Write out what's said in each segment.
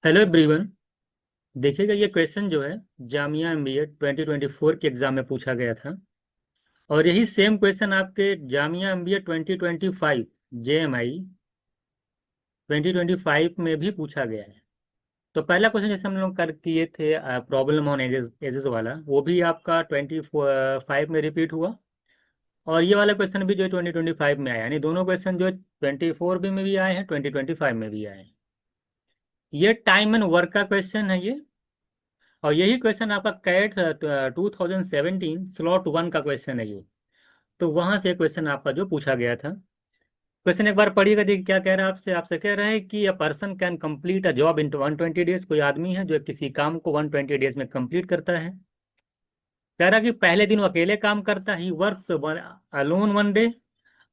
Hello everyone. देखिएगा ये question जो है जामिया एमबीए 2024 के एग्जाम में पूछा गया था। और यही सेम क्वेश्चन आपके जामिया एमबीए 2025 जेएमआई 2025 में भी पूछा गया है। तो पहला क्वेश्चन जैसे हम लोग कर किए थे प्रॉब्लम ऑन एजेस एजेस वाला, वो भी आपका 25 में रिपीट हुआ। और ये वाला क्वेश्चन भी जो है 2025 में आया, यानी दोनों क्वेश्चन जो है 24 में भी आए हैं, 2025 में भी आए हैं। ये टाइम एंड वर्क का क्वेश्चन है ये। और यही क्वेश्चन आपका कैट 2017 स्लॉट 1 का क्वेश्चन है ये। तो वहां से क्वेश्चन आपका जो पूछा गया था, क्वेश्चन एक बार पढ़िएगा। देखिए क्या कह रहा है आपसे। आपसे कह रहा है कि a person can complete a job in 120 days. कोई आदमी है जो किसी काम को 120 डेज में कंप्लीट करता है। कह रहा है कि पहले दिन वो अकेले काम करता है, ही वर्क्स अलोन 1 डे।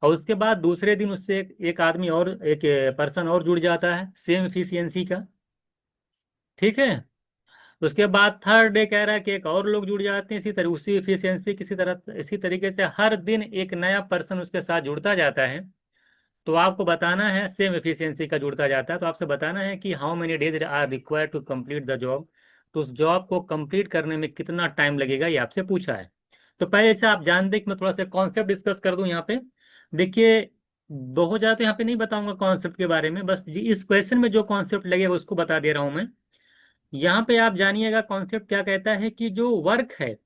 और उसके बाद दूसरे दिन उससे एक आदमी और एक पर्सन और जुड़ जाता है सेम एफिशिएंसी का। ठीक है। उसके बाद थर्ड डे कह रहा है कि एक और लोग जुड़ जाते हैं इसी तरह, उसी एफिशिएंसी किसी तरह इसी तरीके से हर दिन एक नया पर्सन उसके साथ जुड़ता जाता है। तो आपको बताना है, सेम एफिशिएंसी का जुड़ता जाता है, तो आपसे बताना है कि how many days are required to complete the job. तो उस जॉब को कंप्लीट करने में कितना टाइम लगेगा ये आपसे पूछा है। तो पहले से आप जानते हैं कि मैं थोड़ा सा कॉन्सेप्ट डिस्कस कर दूं यहाँ पे। देखिए, बहुत ज़्यादा तो यहाँ पे नहीं बताऊंगा कॉन्सेप्ट के बारे में, बस इस क्वेश्चन में जो कॉन्सेप्ट लगेगा उसको बता दे रहा हूँ मैं। यहाँ पे आप जानिएगा कॉन्सेप्ट क्या कहता है कि जो वर्क है,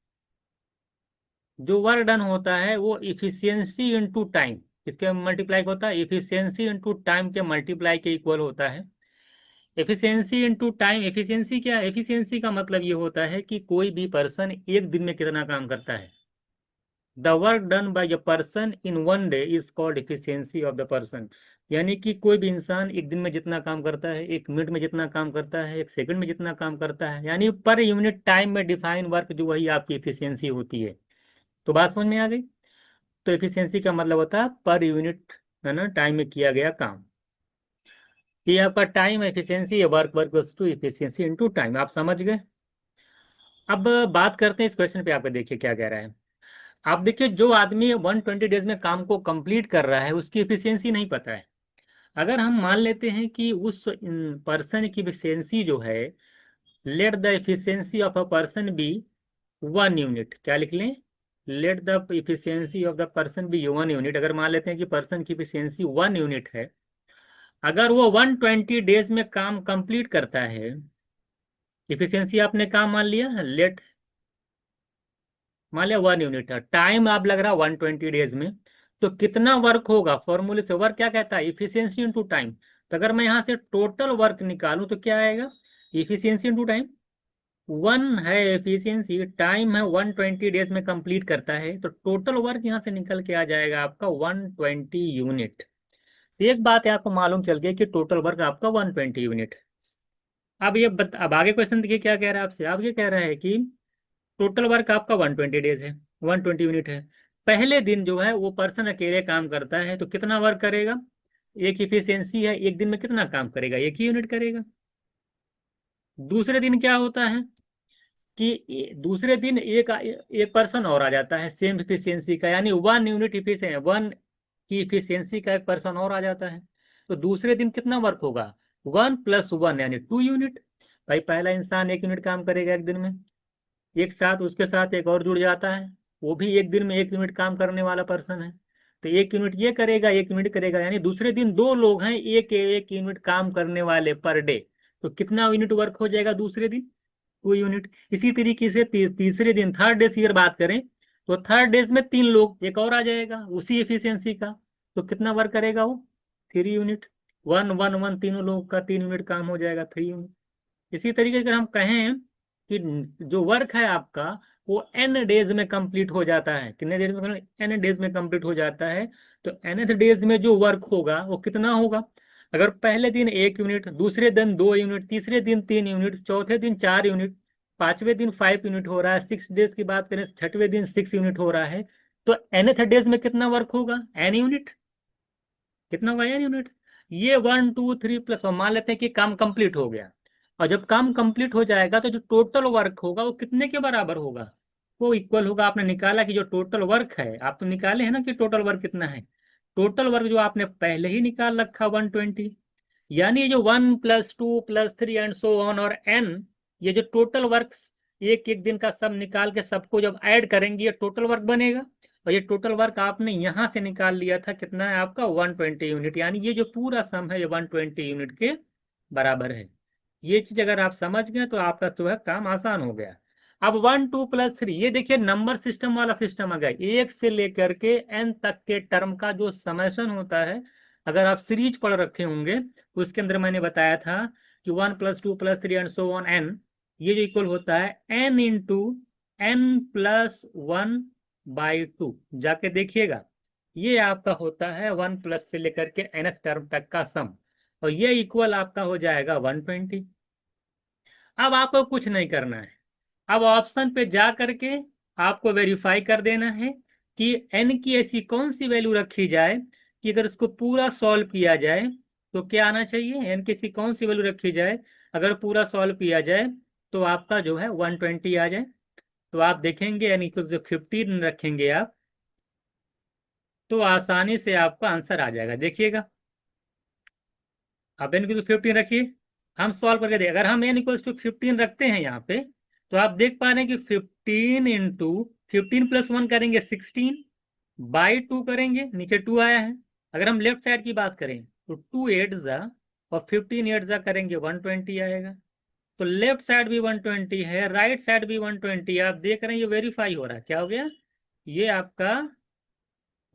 जो वर्क डन होता है वो इफिशियंसी इनटू टाइम, इसके मल्टीप्लाई होता है, इफिशियंसी इनटू टाइम के मल्टीप्लाई के इक्वल होता है। एफिशिएंसी इनटू टाइम, एफिशिएंसी क्या है? एफिशिएंसी का मतलब ये होता है कि कोई भी पर्सन एक दिन में कितना काम करता है। The work done by a person in 1 day is called efficiency of the person. यानी कि कोई भी इंसान एक दिन में जितना काम करता है, एक मिनट में जितना काम करता है, एक सेकंड में जितना काम करता है, यानी पर यूनिट टाइम में डिफाइन वर्क, जो वही आपकी एफिशिएंसी होती है। तो बात समझ में आ गई। तो एफिशिएंसी का मतलब होता है पर यूनिट, है ना, टाइम में किया गया काम। ये आपका टाइम एफिशिएंसी है, work work to efficiency into time. आप समझ गए। अब बात करते हैं इस क्वेश्चन पे। आपको देखिए क्या कह रहा है। आप देखिए, जो आदमी 120 डेज में काम को कंप्लीट कर रहा है उसकी एफिशिएंसी नहीं पता है। अगर हम मान लेते हैं कि उस पर्सन की एफिशिएंसी जो है, let the efficiency of a person be 1 unit, क्या लिख लें, let the efficiency of the person be 1 unit. अगर मान लेते हैं कि पर्सन की एफिशिएंसी 1 यूनिट है, अगर वो 120 डेज में काम कंप्लीट करता है, इफिशियंसी आपने काम मान लिया, लेट मान लिया 1 यूनिट है, टाइम आप लग रहा 120 डेज में, तो कितना वर्क होगा? फॉर्मूले से वर्क क्या कहता है? Efficiency into time. तो अगर मैं यहां से टोटल वर्क निकालूं तो क्या आएगा? Efficiency into time. वन है एफिशिएंसी, टाइम है 120 डेज में कंप्लीट करता है, तो टोटल वर्क यहां से निकल के आ जाएगा आपका 120 यूनिट। एक बात है, आपको मालूम चल गया कि टोटल वर्क आपका 120 यूनिट। अब आगे क्वेश्चन देखिए क्या कह रहा है आपसे। आप ये कह रहा है कि टोटल वर्क आपका 120 डेज है, 120 यूनिट है। पहले दिन जो है वो पर्सन अकेले काम करता है, तो कितना वर्क करेगा? एक इफिशियंसी है, एक दिन में कितना काम करेगा? एक ही यूनिट करेगा। दूसरे दिन क्या होता है कि दूसरे दिन एक एक पर्सन और आ जाता है सेम इफिशियंसी का, यानी 1 यूनिट इफिशियंसी, 1 की इफिशियंसी का एक पर्सन और आ जाता है। तो दूसरे दिन कितना वर्क होगा? 1 + 1 यानी 2 यूनिट। भाई पहला इंसान 1 यूनिट काम करेगा एक दिन में, एक साथ उसके साथ एक और जुड़ जाता है, वो भी एक दिन में 1 यूनिट काम करने वाला पर्सन है। तो 1 यूनिट ये करेगा, 1 यूनिट करेगा, यानी दूसरे दिन दो लोग हैं एक एक यूनिट काम करने वाले पर डे। तो कितना यूनिट वर्क हो जाएगा दूसरे दिन? 2 यूनिट। इसी तरीके से तीसरे दिन, थर्ड डे की अगर बात करें, तो थर्ड डेज में 3 लोग एक और आ जाएगा उसी एफिशिएंसी का, तो कितना वर्क करेगा वो? 3 यूनिट। 1 1 1, तीनों लोग का 3 यूनिट काम हो जाएगा, 3 यूनिट। इसी तरीके से अगर हम कहें कि जो वर्क है आपका वो एन डेज में कंप्लीट हो जाता है, कितने डेज में? एन डेज में कंप्लीट हो जाता है। तो एनथ डेज में जो वर्क होगा वो कितना होगा? अगर पहले दिन 1 यूनिट, दूसरे दिन 2 यूनिट, तीसरे दिन 3 यूनिट, चौथे दिन 4 यूनिट, पांचवें दिन 5 यूनिट हो रहा है, 6 डेज की बात करें, छठवें दिन 6 यूनिट हो रहा है, तो एनथ डेज में कितना वर्क होगा? N unit. कितना होगा? N unit. ये 1 2 3 प्लस, और मान लेते हैं कि काम कंप्लीट हो गया। और जब काम कंप्लीट हो जाएगा तो जो टोटल वर्क होगा वो कितने के बराबर होगा? वो इक्वल होगा, आपने निकाला कि जो टोटल वर्क है, आप तो निकाले हैं ना कि टोटल वर्क कितना है। टोटल वर्क जो आपने पहले ही निकाल रखा 120, यानी ये जो 1 + 2 + 3 एंड सो ऑन और n, ये जो टोटल वर्क एक एक दिन का सब निकाल के सबको जब ऐड करेंगे ये टोटल वर्क बनेगा। और ये टोटल वर्क आपने यहां से निकाल लिया था, कितना है आपका 120 यूनिट, यानी ये जो पूरा सम है ये 120 यूनिट के बराबर है। ये चीज अगर आप समझ गए तो आपका जो है काम आसान हो गया। अब 1 2 + 3, ये देखिए नंबर सिस्टम वाला सिस्टम आ गया, एक से लेकर के एन तक के टर्म का जो समेशन होता है, अगर आप सीरीज पढ़ रखे होंगे उसके अंदर मैंने बताया था कि 1 + 2 + 3 एंड सो ऑन एन, ये जो इक्वल होता है एन इंटू n+1/2। जाके देखिएगा, ये आपका होता है 1 प्लस से लेकर के एन टर्म तक का सम, और ये इक्वल आपका हो जाएगा 120। अब आपको कुछ नहीं करना है, अब ऑप्शन पे जा करके आपको वेरीफाई कर देना है कि n की ऐसी कौन सी वैल्यू रखी जाए कि अगर उसको पूरा सॉल्व किया जाए तो क्या आना चाहिए, n की ऐसी कौन सी वैल्यू रखी जाए अगर पूरा सॉल्व किया जाए तो आपका जो है 120 आ जाए। तो आप देखेंगे n इक्वल जो 15 रखेंगे आप, तो आसानी से आपका आंसर आ जाएगा। देखिएगा, आप n इक्वल 15 रखिए, हम सॉल्व करके देखें। अगर हम n इक्वल टू 15 रखते हैं यहाँ पे, तो आप देख पा रहे हैं कि 15 इंटू 15 + 1 करेंगे 16, बाई 2 करेंगे, नीचे 2 आया है। अगर हम लेफ्ट साइड की बात करें तो 2 8 जा और 15 8 जा करेंगे 120 आएगा। तो लेफ्ट साइड भी 120 है, राइट साइड भी 120 है। आप देख रहे हैं ये वेरीफाई हो रहा है, क्या हो गया, ये आपका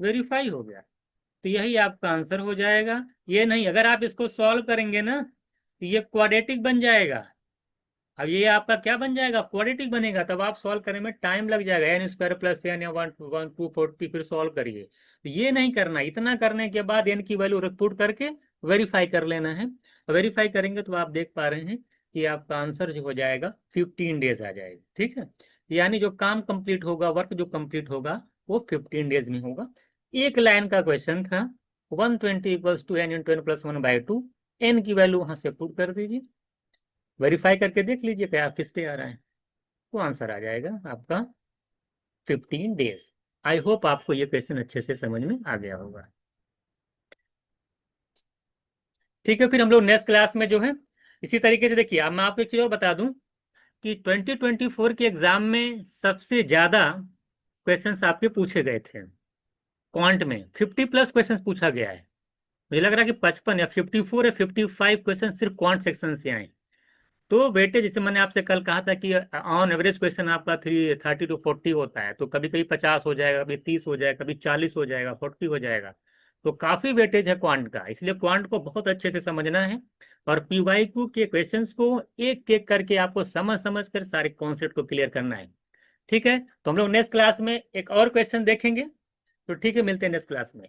वेरीफाई हो गया। तो यही आपका आंसर हो जाएगा। ये नहीं, अगर आप इसको सॉल्व करेंगे ना तो ये क्वाड्रेटिक बन जाएगा। अब ये आपका क्या बन जाएगा, क्वाड्रेटिक बनेगा, तब आप सॉल्व करने में टाइम लग जाएगा, n² + n या 1 240 फिर सॉल्व करिए। तो ये नहीं करना, इतना करने के बाद n की वैल्यू पुट करके वेरीफाई कर लेना है। वेरीफाई करेंगे तो आप देख पा रहे हैं कि आपका आंसर जो हो जाएगा 15 डेज आ जाएगा। ठीक है, यानी जो काम कंप्लीट होगा, वर्क जो कंप्लीट होगा वो 15 डेज में होगा। एक लाइन का क्वेश्चन था, 120 = n × n + 1/2, n की वैल्यू वहां से पुट कर दीजिए, वेरीफाई करके देख लीजिए क्या किस पे आ रहा है, तो आंसर आ जाएगा आपका 15 डेज। आई होप आपको ये क्वेश्चन अच्छे से समझ में आ गया होगा। ठीक है, फिर हम लोग नेक्स्ट क्लास में जो है इसी तरीके से देखिए। अब मैं आपको एक चीज और बता दूं कि 2024 के एग्जाम में सबसे ज्यादा क्वेश्चंस आपके पूछे गए थे क्वांट में, 50+ क्वेश्चंस पूछा गया है। मुझे लग रहा है कि 55 या 54 या 55 क्वेश्चन सिर्फ क्वांट सेक्शन से आए। तो बेटे, जैसे मैंने आपसे कल कहा था कि ऑन एवरेज क्वेश्चन आपका 30 to 40 होता है, तो कभी कभी 50 हो जाएगा, कभी 30 हो जाएगा, कभी 40 हो जाएगा, 40 हो जाएगा। तो काफी वेटेज है क्वांट का, इसलिए क्वांट को बहुत अच्छे से समझना है और पीवाईक्यू के क्वेश्चंस को एक एक करके आपको समझ समझ कर सारे कॉन्सेप्ट को क्लियर करना है। ठीक है, तो हम लोग नेक्स्ट क्लास में एक और क्वेश्चन देखेंगे। तो ठीक है, मिलते हैं नेक्स्ट क्लास में।